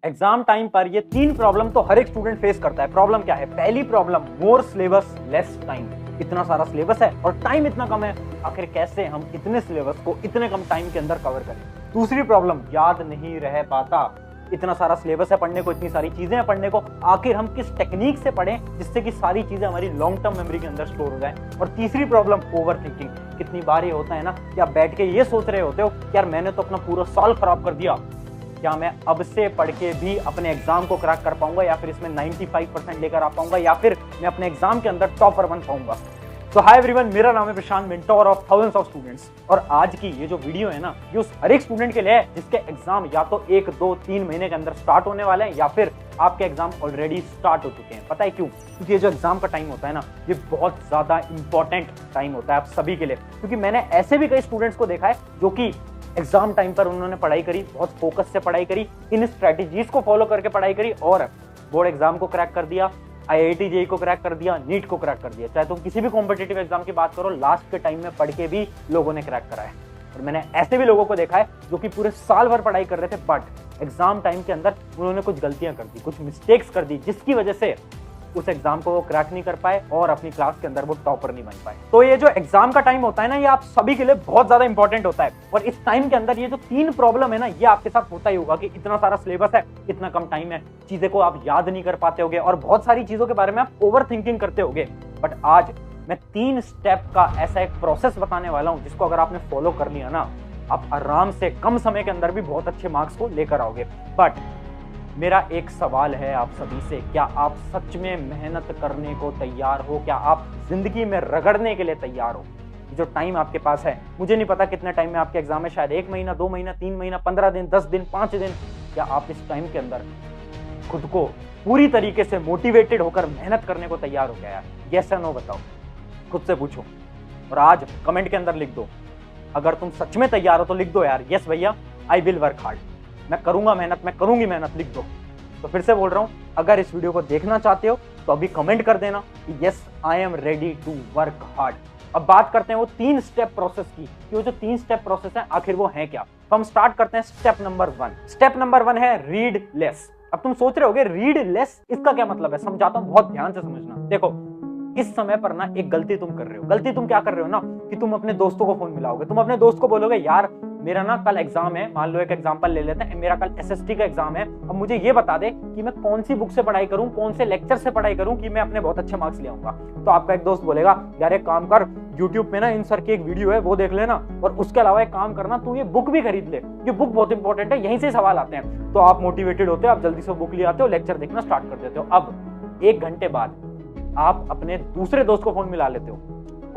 Exam time पर ये तीन प्रॉब्लम तो हर एक स्टूडेंट फेस करता है। प्रॉब्लम क्या है? पहली प्रॉब्लम, मोर सिलेबस लेस टाइम। इतना सारा सिलेबस है और टाइम इतना कम है, आखिर कैसे हम इतने सिलेबस को इतने कम टाइम के अंदर कवर करें। दूसरी प्रॉब्लम, याद नहीं रह पाता। इतना सारा सिलेबस है पढ़ने को, इतनी सारी चीजें हैं पढ़ने को, आखिर हम किस टेक्निक से पढ़ें जिससे कि सारी चीजें हमारी लॉन्ग टर्म मेमोरी के अंदर स्टोर हो जाए। और तीसरी प्रॉब्लम, ओवर थिंकिंग। कितनी बार ये होता है ना कि आप बैठ के ये सोच रहे होते हो कि यार मैंने तो अपना पूरा साल खराब कर दिया, क्या मैं अब से पढ़ के भी अपने एग्जाम को क्रैक कर पाऊंगा, या फिर इसमें 95% लेकर आ पाऊंगा, या फिर मैं अपने एग्जाम के अंदर टॉपर बन पाऊंगा। तो हाय एवरीवन, मेरा नाम है Prashant, mentor of thousands of students. और आज की ये जो वीडियो है ना, ये उस हर एक स्टूडेंट के लिए है जिसके एग्जाम या तो 1, 2, 3 महीने के अंदर स्टार्ट होने वाले हैं, या फिर आपके एग्जाम ऑलरेडी स्टार्ट हो चुके हैं। पता है क्यों? क्योंकि ये जो एग्जाम का टाइम होता है ना, ये बहुत ज्यादा इंपॉर्टेंट टाइम होता है आप सभी के लिए। क्योंकि मैंने ऐसे भी कई स्टूडेंट्स को देखा है जो कि एग्जाम टाइम पर उन्होंने पढ़ाई करी, बहुत फोकस से पढ़ाई करी, इन स्ट्रेटेजीज को फॉलो करके पढ़ाई करी और बोर्ड एग्जाम को क्रैक कर दिया, IIT JEE को क्रैक कर दिया, नीट को क्रैक कर दिया। चाहे तुम किसी भी कॉम्पिटिटिव एग्जाम की बात करो, लास्ट के टाइम में पढ़ के भी लोगों ने क्रैक करा है। और मैंने ऐसे भी लोगों को देखा है जो कि पूरे साल भर पढ़ाई कर रहे थे, बट एग्जाम टाइम के अंदर उन्होंने कुछ गलतियां कर दी, कुछ मिस्टेक्स कर दी, जिसकी वजह से उस एग्जाम को वो क्रैक नहीं कर पाए और अपनी क्लास के अंदर वो टॉपर नहीं बन पाए। तो ये जो एग्जाम का टाइम होता है ना, ये आप सभी के लिए बहुत ज्यादा इंपॉर्टेंट होता है। और इस टाइम के अंदर ये जो तीन प्रॉब्लम है ना, ये आपके साथ होता ही होगा कि इतना सारा सिलेबस है, इतना कम टाइम है, चीजें को आप याद नहीं कर पाते होगे और बहुत सारी चीजों के बारे में आप ओवर थिंकिंग करते होगे। बट आज मैं 3 स्टेप का ऐसा एक प्रोसेस बताने वाला हूं जिसको अगर आपने फॉलो कर लिया ना, आप आराम से कम समय के अंदर भी बहुत अच्छे मार्क्स को लेकर आओगे। बट मेरा एक सवाल है आप सभी से, क्या आप सच में मेहनत करने को तैयार हो? क्या आप जिंदगी में रगड़ने के लिए तैयार हो? जो टाइम आपके पास है, मुझे नहीं पता कितने टाइम में आपके एग्जाम है, शायद 1 महीना, 2 महीना, 3 महीना, 15 दिन, 10 दिन, 5 दिन। क्या आप इस टाइम के अंदर खुद को पूरी तरीके से मोटिवेटेड होकर मेहनत करने को तैयार हो गया यार? यस या नो बताओ, खुद से पूछो और आज कमेंट के अंदर लिख दो। अगर तुम सच में तैयार हो तो लिख दो यार, यस भैया आई विल वर्क हार्ड, मैं करूंगा मेहनत, मैं करूंगी मेहनत, लिख दो। तो फिर से बोल रहा हूं, अगर इस वीडियो को देखना चाहते हो तो अभी कमेंट कर देना कि yes I am ready to work hard. अब बात करते हैं वो 3 स्टेप प्रोसेस की, कि वो जो 3 स्टेप प्रोसेस है आखिर वो है क्या। तो हम स्टार्ट करते हैं स्टेप नंबर 1। स्टेप नंबर 1 है रीड लेस। अब तुम सोच रहे होगे रीड लेस, इसका क्या मतलब है? समझाता हूं, बहुत ध्यान से समझना। देखो, इस समय पर ना एक गलती तुम कर रहे हो। गलती तुम क्या कर रहे हो ना, कि तुम अपने दोस्तों को फोन मिलाओगे, तुम अपने दोस्त को बोलोगे यार मेरा ना कल एग्जाम है, मान लो एक एग्जांपल ले लेते हैं, मेरा कल SST का एग्जाम है, अब मुझे ये बता दे कि मैं कौन सी बुक से पढ़ाई करूं, कौन से लेक्चर से पढ़ाई करूं कि मैं अपने बहुत अच्छे मार्क्स ले आऊंगा। तो आपका एक दोस्त बोलेगा यार एक काम कर, YouTube पे ना इन सर की एक वीडियो है वो देख लेना, और उसके अलावा एक काम करना, तू ये बुक भी खरीद ले, ये बुक बहुत इंपॉर्टेंट है, यहीं से सवाल आते हैं। तो आप मोटिवेटेड होते हो, आप जल्दी से बुक ले आते हो, लेक्चर देखना स्टार्ट कर देते हो। अब 1 घंटे बाद आप अपने दूसरे दोस्त को फोन मिला लेते हो,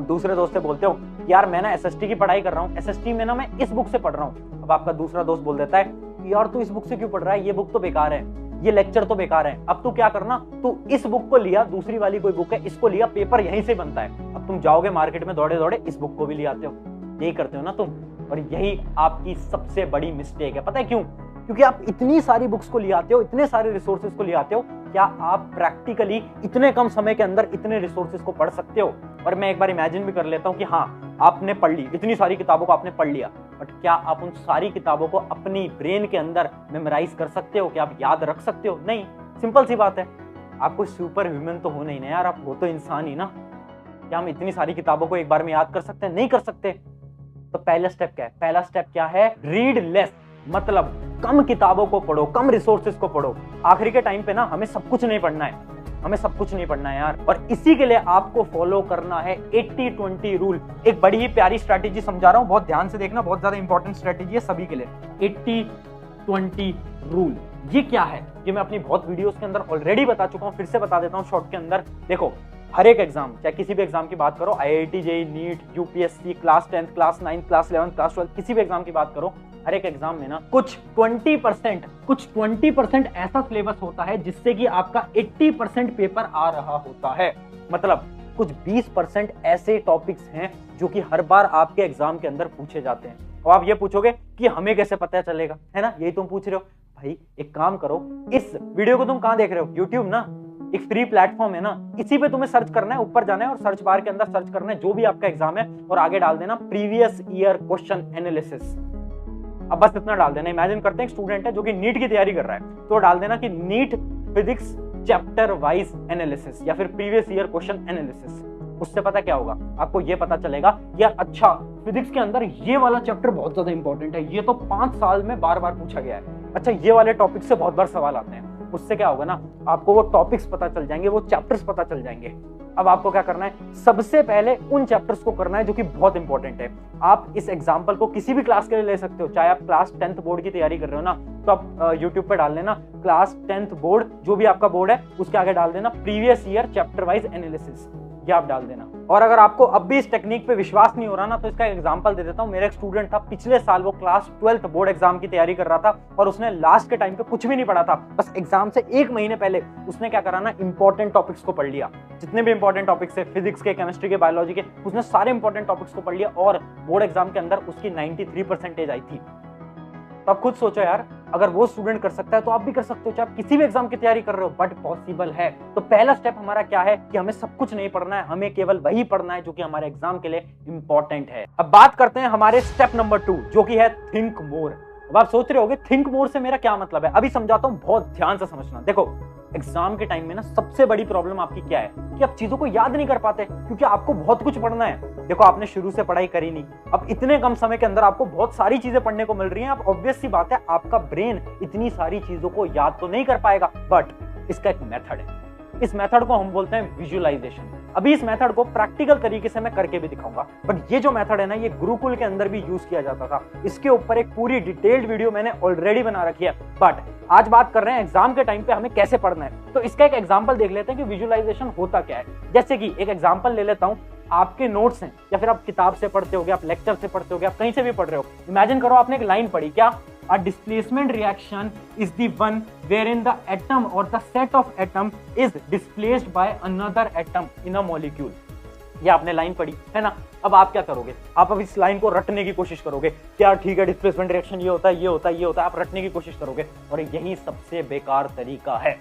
दूसरे दोस्त से बोलते हो यार मैं ना SST की पढ़ाई कर रहा हूँ, SST में ना मैं इस बुक से पढ़ रहा हूँ। अब आपका दूसरा दोस्त बोल देता है यार तू इस बुक से क्यों पढ़ रहा है, ये बुक तो बेकार है, ये लेक्चर तो बेकार है। अब तू क्या करना, तू इस बुक को लिया, दूसरी वाली कोई बुक है इसको लिया, पेपर यहीं से बनता है। अब तुम जाओगे मार्केट में दौड़े दौड़े, इस बुक को भी ले आते हो। यही करते हो ना तुम, और यही आपकी सबसे बड़ी मिस्टेक है। पता है क्यों? क्योंकि आप इतनी सारी बुक्स को ले आते हो, इतने सारे रिसोर्सेज को ले आते हो, क्या आप प्रैक्टिकली इतने कम समय के अंदर इतने रिसोर्सेज को पढ़ सकते हो? और मैं एक बार इमेजिन भी कर लेता हूं कि हाँ आपने पढ़ ली, इतनी सारी किताबों को आपने पढ़ लिया, बट क्या आप उन सारी किताबों को अपनी ब्रेन के अंदर मेमोराइज कर सकते हो? क्या आप याद रख सकते हो? नहीं। सिंपल सी बात है, आप कोई सुपर ह्यूमन तो हो नहीं ना यार, आप हो तो इंसान ही ना। क्या हम इतनी सारी किताबों को एक बार में याद कर सकते हैं? नहीं कर सकते। तो पहला स्टेप क्या है? पहला स्टेप क्या है? रीड लेस, मतलब कम किताबों को पढ़ो, कम रिसोर्सेज को पढ़ो। आखिरी के टाइम पे ना हमें सब कुछ नहीं पढ़ना है, हमें सब कुछ नहीं पढ़ना है यार। और इसी के लिए आपको फॉलो करना है 80-20 रूल। एक बड़ी ही प्यारी स्ट्रैटेजी समझा रहा हूं, बहुत ध्यान से देखना, बहुत ज्यादा इंपॉर्टेंट स्ट्रैटेजी है सभी के लिए। 80-20 रूल ये क्या है? ये मैं अपनी बहुत वीडियोस के अंदर ऑलरेडी बता चुका हूं, फिर से बता देता हूं शॉर्ट के अंदर। देखो, हर एक एग्जाम, चाहे किसी भी एग्जाम की बात करो, IIT JEE, NEET, UPSC, class 10, class 9, class 11, class 12, किसी भी एग्जाम की बात करो, हर एक एग्जाम में ना कुछ 20% ऐसा सिलेबस होता है जिससे कि आपका 80% पेपर आ रहा होता है। मतलब कुछ 20% ऐसे टॉपिक्स हैं जो कि हर बार आपके एग्जाम के अंदर पूछे जाते हैं। और आप ये पूछोगे कि हमें कैसे पता चलेगा, है ना? यही तुम पूछ रहे हो। भाई एक काम करो, इस वीडियो को तुम कहां देख रहे हो? YouTube ना, एक फ्री प्लेटफॉर्म है ना, इसी पे तुम्हें सर्च करना है, ऊपर जाना है और सर्च बार के अंदर सर्च करना है जो भी आपका एग्जाम है, और आगे डाल देना प्रीवियस ईयर क्वेश्चन एनालिसिस। अब बस इतना डाल देना, इमेजिन करते हैं एक स्टूडेंट है जो कि नीट की तैयारी कर रहा है, तो डाल देना कि NEET physics chapter wise analysis या फिर प्रीवियस ईयर क्वेश्चन एनालिसिस। उससे पता क्या होगा, आपको ये पता चलेगा यार अच्छा फिजिक्स के अंदर ये वाला चैप्टर बहुत ज्यादा इंपॉर्टेंट है, ये तो 5 साल में बार बार पूछा गया है, अच्छा ये वाले टॉपिक से बहुत बार सवाल आते हैं। उससे क्या होगा ना, आपको वो टॉपिक्स पता चल जाएंगे, वो चैप्टर्स पता चल जाएंगे। अब आपको क्या करना है, सबसे पहले उन चैप्टर्स को करना है जो कि बहुत इंपॉर्टेंट है। आप इस एग्जांपल को किसी भी क्लास के लिए ले सकते हो, चाहे आप क्लास 10th बोर्ड की तैयारी कर रहे हो ना, तो आप यूट्यूब पे डाल लेना क्लास 10th बोर्ड, जो भी आपका बोर्ड है उसके आगे डाल देना previous year chapter wise analysis, ये आप डाल देना। और अगर आपको अब भी इस टेक्निक पे विश्वास नहीं हो रहा ना, तो इसका एग्जांपल दे देता हूं। मेरा एक स्टूडेंट था, पिछले साल वो क्लास 12th बोर्ड एग्जाम की तैयारी कर रहा था और उसने लास्ट के टाइम पे कुछ भी नहीं पढ़ा था, बस एग्जाम से 1 महीने पहले उसने क्या करा ना, इंपॉर्टेंट टॉपिक्स को पढ़ लिया। जितने भी इंपॉर्टेंट टॉपिक्स है फिजिक्स के, केमिस्ट्री के, बायोलॉजी के, उसने सारे इंपॉर्टेंट टॉपिक्स को पढ़ लिया और बोर्ड एग्जाम के अंदर उसकी 93% आई थी। तो आप खुद सोचो यार, अगर वो स्टूडेंट कर सकता है तो आप भी कर सकते हो, चाहे आप किसी भी एग्जाम की तैयारी कर रहे हो, बट पॉसिबल है। तो पहला स्टेप हमारा क्या है कि हमें सब कुछ नहीं पढ़ना है, हमें केवल वही पढ़ना है जो कि हमारे एग्जाम के लिए इंपॉर्टेंट है। अब बात करते हैं हमारे स्टेप नंबर 2 जो कि है थिंक मोर। अब आप सोच रहे होगे थिंक मोर से मेरा क्या मतलब है, अभी समझाता हूं, बहुत ध्यान से समझना। देखो एग्जाम के टाइम में ना सबसे बड़ी प्रॉब्लम आपकी क्या है कि आप चीजों को याद नहीं कर पाते, क्योंकि आपको बहुत कुछ पढ़ना है। देखो आपने शुरू से पढ़ाई करी नहीं, अब इतने कम समय के अंदर आपको बहुत सारी चीजें पढ़ने को मिल रही हैं। अब ऑब्वियस सी बात है आपका ब्रेन इतनी सारी चीजों को याद तो नहीं कर पाएगा, बट इसका एक मेथड है। इस मेथड को हम बोलते हैं विजुअलाइजेशन। अभी इस मेथड को प्रैक्टिकल तरीके से मैं करके भी दिखाऊंगा, बट ये जो मेथड है ना, ये गुरुकुल के अंदर भी यूज किया जाता था। इसके ऊपर एक पूरी डिटेल्ड वीडियो मैंने ऑलरेडी बना रखी है, बट आज बात कर रहे हैं एग्जाम के टाइम पे हमें कैसे पढ़ना है। तो इसका एक एग्जांपल देख लेते हैं कि विजुअलाइजेशन होता क्या है। जैसे कि एक एग्जांपल ले लेता हूं, आपके नोट्स हैं या फिर आप किताब से पढ़ते होगे, आप लेक्चर से पढ़ते होगे, आप कहीं से भी पढ़ रहे हो। इमेजिन करो आपने एक लाइन पढ़ी, क्या, a displacement reaction is the one wherein the atom or the set of atom is displaced by another atom in a molecule। ये आपने लाइन पढ़ी है ना। अब आप क्या करोगे, आप अब इस लाइन को रटने की कोशिश करोगे, क्या ठीक है डिस्प्लेसमेंट रिएक्शन ये होता है, ये होता है, ये होता है, आप रटने की कोशिश करोगे। और यही सबसे बेकार तरीका है।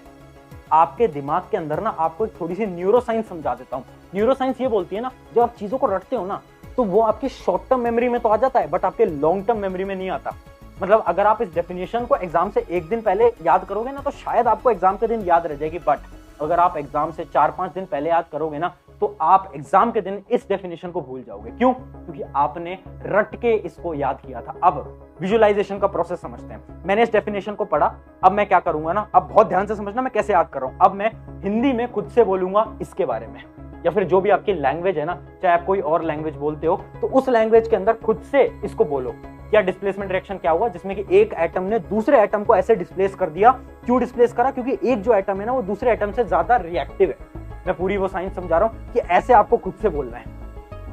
आपके दिमाग के अंदर ना आपको एक थोड़ी सी न्यूरोसाइंस समझा देता हूँ। न्यूरोसाइंस ये बोलती है ना, जब आप चीजों को रटते हो ना, तो वो आपकी शॉर्ट टर्म मेमोरी में तो आ जाता है, बट आपके लॉन्ग टर्म मेमोरी में नहीं आता। मतलब अगर आप इस डेफिनेशन को एग्जाम से 1 दिन पहले याद करोगे ना, तो शायद आपको एग्जाम के दिन याद रह जाएगी, बट अगर आप एग्जाम से 4-5 दिन पहले याद करोगे ना, तो आप एग्जाम के दिन इस डेफिनेशन को भूल जाओगे। क्यों? क्योंकि आपने रट के इसको याद किया था। अब विजुअलाइजेशन का प्रोसेस समझते हैं। मैंने इस डेफिनेशन को पढ़ा, अब मैं क्या करूंगा ना, अब बहुत ध्यान से समझना मैं कैसे याद कर रहा हूं। अब मैं हिंदी में खुद से बोलूंगा इसके बारे में, या फिर जो भी आपकी लैंग्वेज है ना, चाहे आप कोई और लैंग्वेज बोलते हो, तो उस लैंग्वेज के अंदर खुद से इसको बोलो। क्या डिस्प्लेसमेंट रिएक्शन क्या हुआ, जिसमें कि एक एटम ने दूसरे एटम को ऐसे डिस्प्लेस कर दिया। क्यों डिस्प्लेस करा? क्योंकि एक जो एटम है ना, वो दूसरे एटम से ज्यादा रिएक्टिव है। मैं पूरी वो साइंस समझा रहा हूं कि ऐसे आपको खुद से बोलना है।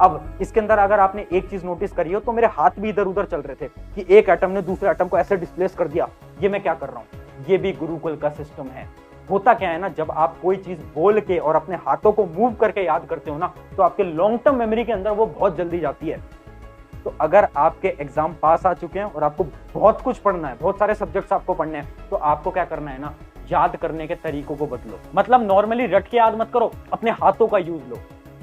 अब इसके अंदर अगर आपने एक चीज नोटिस करी हो, तो मेरे हाथ भी इधर उधर चल रहे थे कि एक एटम ने दूसरे एटम को ऐसे डिस्प्लेस कर दिया। ये मैं क्या कर रहा हूं, ये भी गुरुकुल का सिस्टम है। होता क्या है ना, जब आप कोई चीज बोल के और अपने हाथों को मूव करके याद करते हो ना, तो आपके लॉन्ग टर्म मेमोरी के अंदर वो बहुत जल्दी जाती है। तो अगर आपके एग्जाम पास आ चुके हैं और आपको बहुत कुछ पढ़ना है, बहुत सारे सब्जेक्ट्स आपको पढ़ने हैं, तो आपको क्या करना है ना, याद करने के तरीकों को बदलो। मतलब नॉर्मली रट के याद मत करो, अपने हाथों का यूज लो,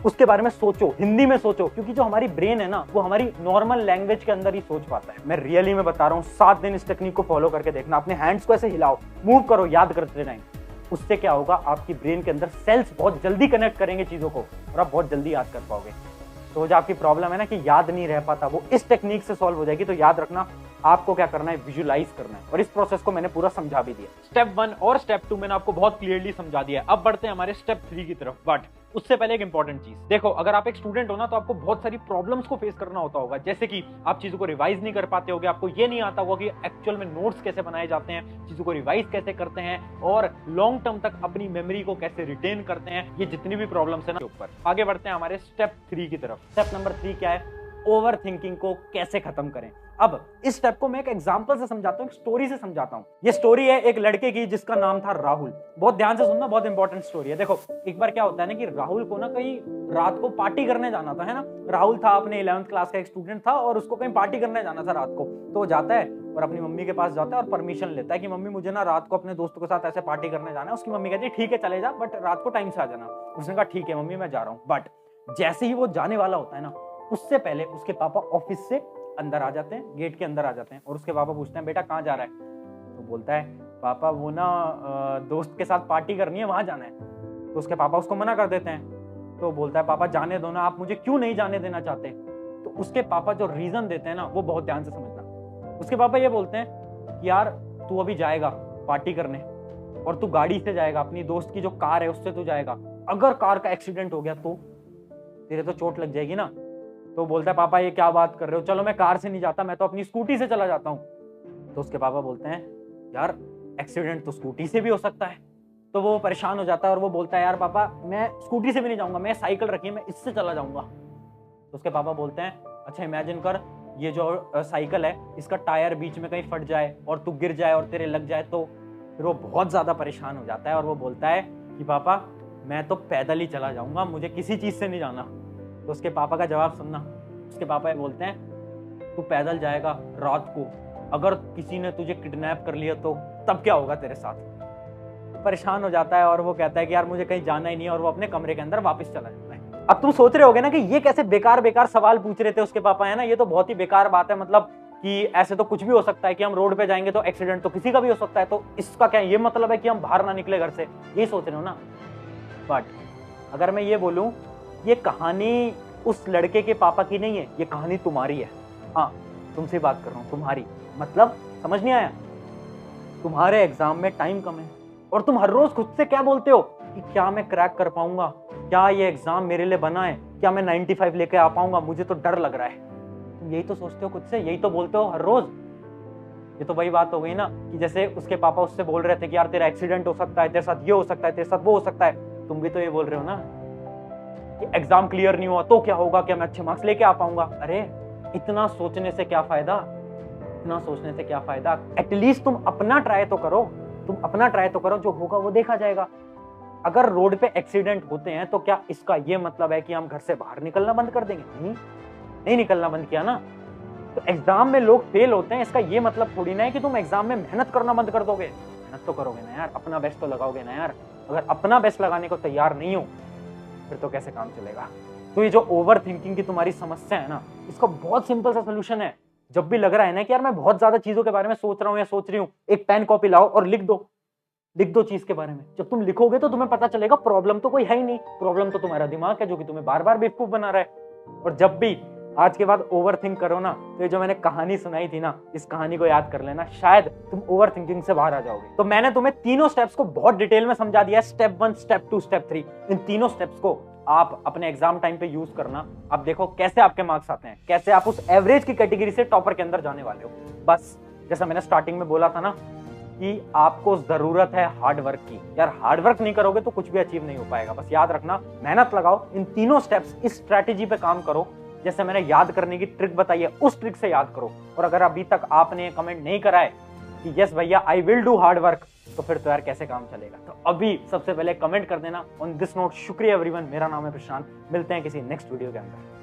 उसके बारे में सोचो, हिंदी में सोचो, क्योंकि जो हमारी ब्रेन है ना, वो हमारी नॉर्मल लैंग्वेज के अंदर ही सोच पाता है। मैं रियली में बता रहा हूँ, 7 दिन इस टेक्निक को फॉलो करके देखना। अपने हैंड्स को ऐसे हिलाओ, मूव करो याद करते टाइम। उससे क्या होगा, आपकी ब्रेन के अंदर सेल्स बहुत जल्दी कनेक्ट करेंगे चीजों को और आप बहुत जल्दी याद कर पाओगे। तो जो आपकी प्रॉब्लम है ना कि याद नहीं रह पाता, वो इस टेक्निक से सॉल्व हो जाएगी। तो याद रखना, आपको क्या करना है, विजुअलाइज करना है। और इस प्रोसेस को मैंने पूरा समझा भी दिया। स्टेप 1 और स्टेप 2 मैंने आपको बहुत क्लियरली समझा दिया। अब बढ़ते हैं हमारे स्टेप 3 की तरफ। बट उससे पहले एक इंपॉर्टेंट चीज देखो, अगर आप एक स्टूडेंट हो ना, तो आपको बहुत सारी प्रॉब्लम्स को फेस करना होता होगा। जैसे कि आप चीजों को रिवाइज नहीं कर पाते होगे, आपको ये नहीं आता होगा कि एक्चुअल में नोट्स कैसे बनाए जाते हैं, चीजों को रिवाइज कैसे करते हैं और लॉन्ग टर्म तक अपनी मेमोरी को कैसे रिटेन करते हैं। ये जितनी भी प्रॉब्लम्स है ना, ऊपर आगे बढ़ते हैं हमारे स्टेप 3 की तरफ। स्टेप नंबर 3 क्या है, ओवर थिंकिंग को कैसे खत्म करें। अब इस स्टेप को मैं एक एग्जांपल से समझाता हूं, एक स्टोरी से समझाता हूं। ये स्टोरी है एक लड़के की जिसका नाम था राहुल। बहुत ध्यान से सुनना, बहुत इंपॉर्टेंट स्टोरी है। देखो एक बार क्या होता है ना कि राहुल को ना कहीं रात को पार्टी करने जाना था, है ना। राहुल था, अपने 11th क्लास का एक स्टूडेंट था और उसको कहीं पार्टी करने जाना था रात को। तो वो जाता है और अपनी मम्मी के पास जाता है और परमिशन लेता है कि मम्मी मुझे ना रात को अपने दोस्तों के साथ ऐसे पार्टी करने जाना है। उसकी मम्मी कहती है ठीक है चले जा, बट रात को टाइम से आ जाना। उसने कहा ठीक है मम्मी मैं जा रहा हूँ। बट जैसे ही वो जाने वाला होता है ना, उससे पहले उसके पापा ऑफिस से अंदर आ जाते हैं, गेट के अंदर आ जाते हैं और उसके पापा पूछते हैं बेटा कहाँ जा रहा है? तो बोलता है पापा वो ना दोस्त के साथ पार्टी करनी है, वहां जाना है। तो उसके पापा उसको मना कर देते हैं। तो बोलता है पापा जाने दो ना, आप मुझे क्यों नहीं जाने देना चाहते? तो उसके पापा जो रीजन देते हैं ना वो बहुत ध्यान से समझना। उसके पापा ये बोलते हैं कि यार तू अभी जाएगा पार्टी करने और तू गाड़ी से जाएगा, अपनी दोस्त की जो कार है उससे तू जाएगा, अगर कार का एक्सीडेंट हो गया तो तेरे तो चोट लग जाएगी ना। तो बोलता है पापा ये क्या बात कर रहे हो, चलो मैं कार से नहीं जाता, मैं तो अपनी स्कूटी से चला जाता हूँ। तो उसके पापा बोलते हैं यार एक्सीडेंट तो स्कूटी से भी हो सकता है। तो वो परेशान हो जाता है और वो बोलता है यार पापा मैं स्कूटी से भी नहीं जाऊंगा, मैं साइकिल रखी है मैं इससे चला जाऊंगा। तो उसके पापा बोलते हैं अच्छा इमेजिन कर ये जो साइकिल है इसका टायर बीच में कहीं फट जाए और तू गिर जाए और तेरे लग जाए तो। फिर वो बहुत ज्यादा परेशान हो जाता है और वो बोलता है कि पापा मैं तो पैदल ही चला जाऊंगा, मुझे किसी चीज से नहीं जाना। तो उसके पापा का जवाब सुनना। उसके पापा ये बोलते हैं तू पैदल जाएगा रात को, अगर किसी ने तुझे किडनैप कर लिया तो तब क्या होगा तेरे साथ? परेशान हो जाता है और वो कहता है कि यार मुझे कहीं जाना ही नहीं, और वो अपने कमरे के अंदर वापस चला जाता है। अब तुम सोच रहे होगे ना कि ये कैसे बेकार बेकार सवाल पूछ रहे थे उसके पापा, है ना, ये तो बहुत ही बेकार बात है, मतलब कि ऐसे तो कुछ भी हो सकता है कि हम रोड पे जाएंगे तो एक्सीडेंट तो किसी का भी हो सकता है, तो इसका क्या ये मतलब है कि हम बाहर ना निकले घर से, यही सोच रहे हो ना। बट अगर मैं ये बोलूं ये कहानी उस लड़के के पापा की नहीं है, ये कहानी तुम्हारी है। हाँ तुमसे बात कर रहा हूँ, तुम्हारी, मतलब समझ नहीं आया? तुम्हारे एग्जाम में टाइम कम है और तुम हर रोज खुद से क्या बोलते हो कि क्या मैं क्रैक कर पाऊंगा, क्या ये एग्जाम मेरे लिए बना है, क्या मैं 95 लेके आ पाऊंगा, मुझे तो डर लग रहा है। तुम यही तो सोचते हो खुद से, यही तो बोलते हो हर रोज। ये तो वही बात हो गई ना कि जैसे उसके पापा उससे बोल रहे थे कि यार तेरा एक्सीडेंट हो सकता है, तेरे साथ ये हो सकता है, तेरे साथ वो हो सकता है, तुम भी तो ये बोल रहे हो ना कि एग्जाम क्लियर नहीं हुआ तो क्या होगा, क्या मैं अच्छे मार्क्स लेके आ पाऊंगा। अरे इतना सोचने से क्या फायदा, इतना सोचने से क्या फायदा? एटलीस्ट तुम अपना ट्राई तो करो, तुम अपना ट्राई तो करो, जो होगा वो देखा जाएगा। अगर रोड पे एक्सीडेंट होते हैं तो क्या इसका ये मतलब है कि हम घर से बाहर निकलना बंद कर देंगे? नहीं निकलना बंद किया ना। तो एग्जाम में लोग फेल होते हैं, इसका ये मतलब थोड़ी ना है कि तुम एग्जाम में मेहनत करना बंद कर दोगे। मेहनत तो करोगे ना यार, अपना बेस्ट तो लगाओगे ना यार। अगर अपना बेस्ट लगाने को तैयार नहीं हो फिर तो कैसे काम चलेगा? तो ये जो ओवर थिंकिंग की तुम्हारी समस्या है ना, इसका बहुत सिंपल सा सोल्यूशन है। जब भी लग रहा है ना कि यार मैं बहुत ज्यादा चीजों के बारे में सोच रहा हूँ या सोच रही हूँ, एक पेन कॉपी लाओ और लिख दो चीज के बारे में। जब तुम लिखोगे तो तुम्हें पता चलेगा प्रॉब्लम तो कोई है ही नहीं, प्रॉब्लम तो तुम्हारा दिमाग है जो कि तुम्हें बार बार बेवकूफ बना रहा है। और जब भी आज के बाद ओवर थिंक करो ना, तो ये जो मैंने कहानी सुनाई थी ना, इस कहानी को याद कर लेना, शायद तुम ओवर थिंकिंग से बाहर आ जाओगे। तो मैंने तुम्हें तीनों स्टेप्स को बहुत डिटेल में समझा दिया, स्टेप 1, स्टेप 2, स्टेप 3। इन तीनों स्टेप्स को आप अपने एग्जाम टाइम पे यूज करना। अब देखो कैसे आपके मार्क्स आते हैं, कैसे आप उस एवरेज की कैटेगरी से टॉपर के अंदर जाने वाले हो। बस जैसा मैंने स्टार्टिंग में बोला था ना कि आपको जरूरत है हार्ड वर्क की। यार हार्ड वर्क नहीं करोगे तो कुछ भी अचीव नहीं हो पाएगा। बस याद रखना, मेहनत लगाओ, इन तीनों स्टेप्स, इस स्ट्रैटेजी पे काम करो। जैसे मैंने याद करने की ट्रिक बताई है, उस ट्रिक से याद करो। और अगर अभी तक आपने कमेंट नहीं करा है कि यस भैया I will do hard work, तो फिर तो यार कैसे काम चलेगा? तो अभी सबसे पहले कमेंट कर देना। ऑन दिस नोट, शुक्रिया एवरीवन, मेरा नाम है प्रशांत। मिलते हैं किसी नेक्स्ट वीडियो के अंदर।